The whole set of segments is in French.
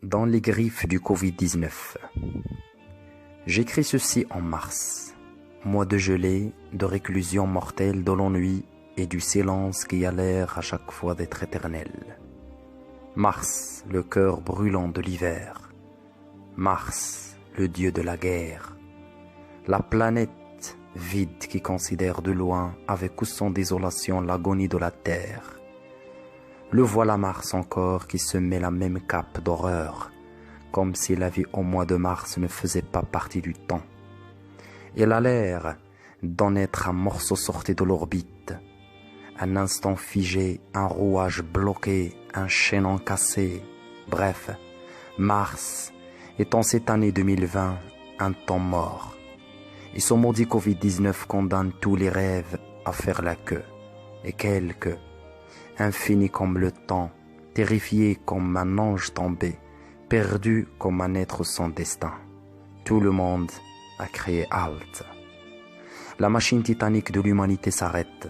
Dans les griffes du Covid-19. J'écris ceci en mars, mois de gelée, de réclusion mortelle, de l'ennui et du silence qui a l'air à chaque fois d'être éternel. Mars, le cœur brûlant de l'hiver. Mars, le dieu de la guerre. La planète vide qui considère de loin, avec ou sans désolation, l'agonie de la terre. Le voilà Mars encore qui se met la même cape d'horreur, comme si la vie au mois de mars ne faisait pas partie du temps. Il a l'air d'en être un morceau sorti de l'orbite, un instant figé, un rouage bloqué, un chaînon cassé. Bref, Mars est en cette année 2020 un temps mort. Et son maudit Covid-19 condamne tous les rêves à faire la queue. Et quelques, infini comme le temps, terrifié comme un ange tombé, perdu comme un être sans destin. Tout le monde a crié halte. La machine titanique de l'humanité s'arrête.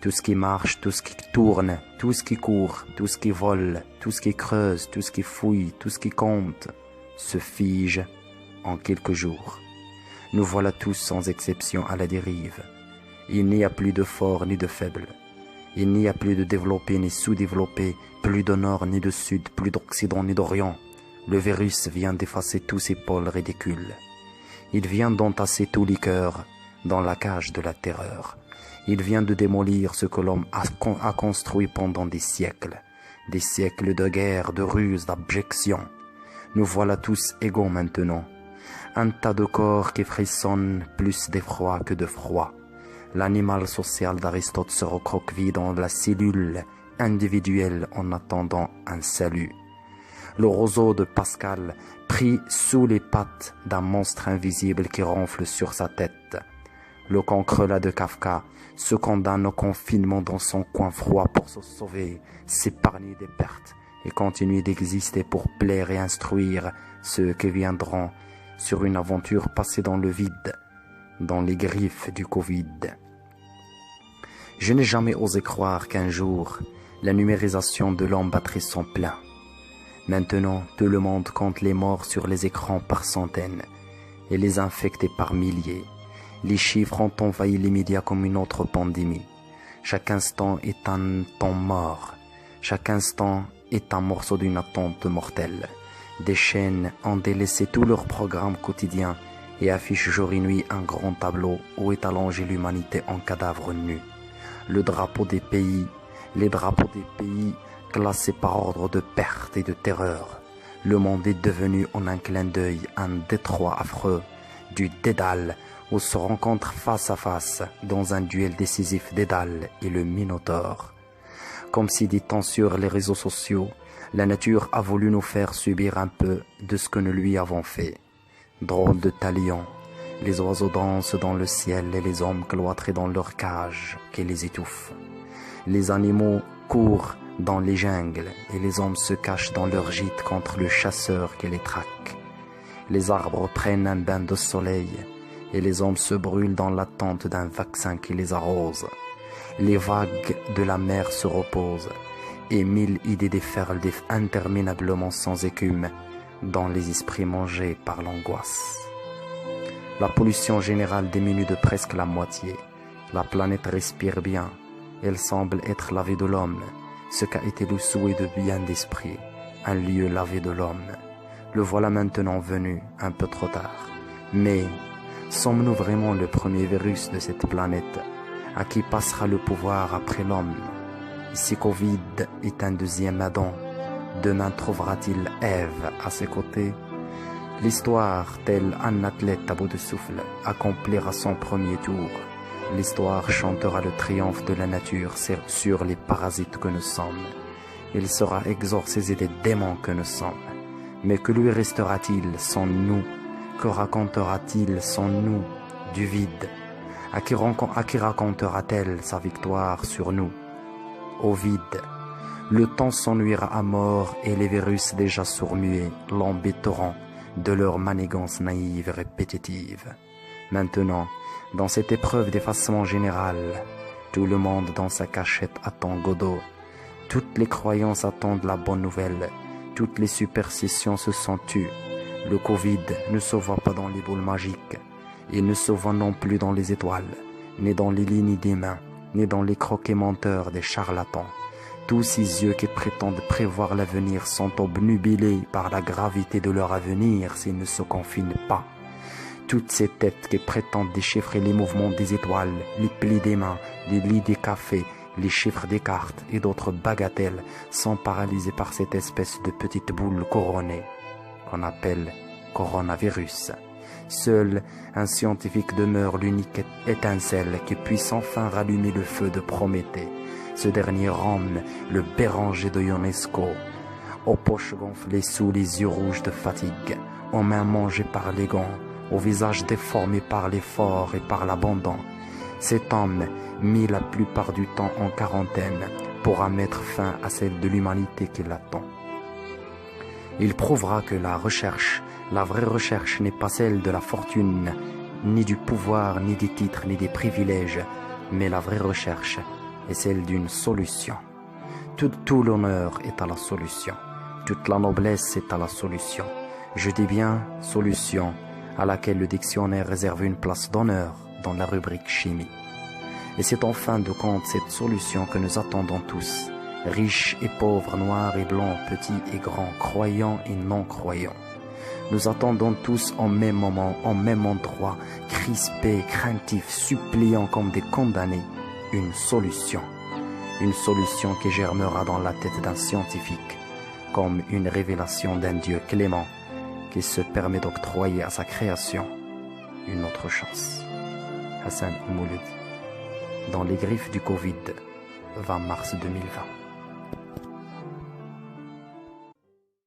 Tout ce qui marche, tout ce qui tourne, tout ce qui court, tout ce qui vole, tout ce qui creuse, tout ce qui fouille, tout ce qui compte, se fige en quelques jours. Nous voilà tous sans exception à la dérive. Il n'y a plus de fort ni de faible. Il n'y a plus de développé ni sous-développé, plus de nord ni de sud, plus d'occident ni d'orient. Le virus vient d'effacer tous ces pôles ridicules. Il vient d'entasser tous les cœurs dans la cage de la terreur. Il vient de démolir ce que l'homme a construit pendant des siècles de guerre, de ruse, d'abjection. Nous voilà tous égaux maintenant. Un tas de corps qui frissonnent plus d'effroi que de froid. L'animal social d'Aristote se recroqueville dans la cellule individuelle en attendant un salut. Le roseau de Pascal pris sous les pattes d'un monstre invisible qui ronfle sur sa tête. Le cancrelat de Kafka se condamne au confinement dans son coin froid pour se sauver, s'épargner des pertes et continuer d'exister pour plaire et instruire ceux qui viendront sur une aventure passée dans le vide, dans les griffes du Covid. Je n'ai jamais osé croire qu'un jour, la numérisation de l'homme battrait son plein. Maintenant, tout le monde compte les morts sur les écrans par centaines et les infectés par milliers. Les chiffres ont envahi les médias comme une autre pandémie. Chaque instant est un temps mort. Chaque instant est un morceau d'une attente mortelle. Des chaînes ont délaissé tout leur programme quotidien et affichent jour et nuit un grand tableau où est allongée l'humanité en cadavre nu. Le drapeau des pays, les drapeaux des pays classés par ordre de perte et de terreur. Le monde est devenu en un clin d'œil un détroit affreux, du Dédale où se rencontrent face à face dans un duel décisif Dédale et le Minotaure. Comme si dit-on sur les réseaux sociaux, la nature a voulu nous faire subir un peu de ce que nous lui avons fait. Drôle de talion, les oiseaux dansent dans le ciel et les hommes cloîtrés dans leur cage qui les étouffe. Les animaux courent dans les jungles et les hommes se cachent dans leur gîte contre le chasseur qui les traque. Les arbres prennent un bain de soleil et les hommes se brûlent dans l'attente d'un vaccin qui les arrose. Les vagues de la mer se reposent et 1000 idées déferlent interminablement sans écume dans les esprits mangés par l'angoisse. La pollution générale diminue de presque la moitié. La planète respire bien. Elle semble être la vie de l'homme, ce qu'a été le souhait de bien d'esprit, un lieu lavé de l'homme. Le voilà maintenant venu, un peu trop tard. Mais sommes-nous vraiment le premier virus de cette planète? À qui passera le pouvoir après l'homme? Si Covid est un deuxième Adam, demain trouvera-t-il Ève à ses côtés? L'histoire, tel un athlète à bout de souffle, accomplira son premier tour. L'histoire chantera le triomphe de la nature sur les parasites que nous sommes. Il sera exorcisé des démons que nous sommes. Mais que lui restera-t-il sans nous? Que racontera-t-il sans nous du vide? À qui racontera-t-elle sa victoire sur nous? Au vide. Le temps s'ennuiera à mort et les virus déjà sourds-muets l'embêteront de leur manigance naïve et répétitive. Maintenant, dans cette épreuve d'effacement général, tout le monde dans sa cachette attend Godot. Toutes les croyances attendent la bonne nouvelle. Toutes les superstitions se sont tues. Le Covid ne se voit pas dans les boules magiques. Il ne se voit non plus dans les étoiles, ni dans les lignes des mains, ni dans les croquets menteurs des charlatans. Tous ces yeux qui prétendent prévoir l'avenir sont obnubilés par la gravité de leur avenir s'ils ne se confinent pas. Toutes ces têtes qui prétendent déchiffrer les mouvements des étoiles, les plis des mains, les lits des cafés, les chiffres des cartes et d'autres bagatelles sont paralysées par cette espèce de petite boule couronnée qu'on appelle coronavirus. Seul un scientifique demeure l'unique étincelle qui puisse enfin rallumer le feu de Prométhée. Ce dernier homme, le Béranger de Ionesco, aux poches gonflées sous les yeux rouges de fatigue, aux mains mangées par les gants, au visage déformé par l'effort et par l'abandon. Cet homme, mis la plupart du temps en quarantaine, pourra mettre fin à celle de l'humanité qui l'attend. Il prouvera que la vraie recherche n'est pas celle de la fortune, ni du pouvoir, ni des titres, ni des privilèges, mais la vraie recherche est celle d'une solution. Tout l'honneur est à la solution, toute la noblesse est à la solution. Je dis bien solution, à laquelle le dictionnaire réserve une place d'honneur dans la rubrique chimie. Et c'est en fin de compte cette solution que nous attendons tous, riches et pauvres, noirs et blancs, petits et grands, croyants et non-croyants. Nous attendons tous en même moment, en même endroit, crispés, craintifs, suppliants comme des condamnés, une solution. Une solution qui germera dans la tête d'un scientifique, comme une révélation d'un Dieu clément, qui se permet d'octroyer à sa création une autre chance. Hassan Oumoulid, dans les griffes du Covid, 20 mars 2020.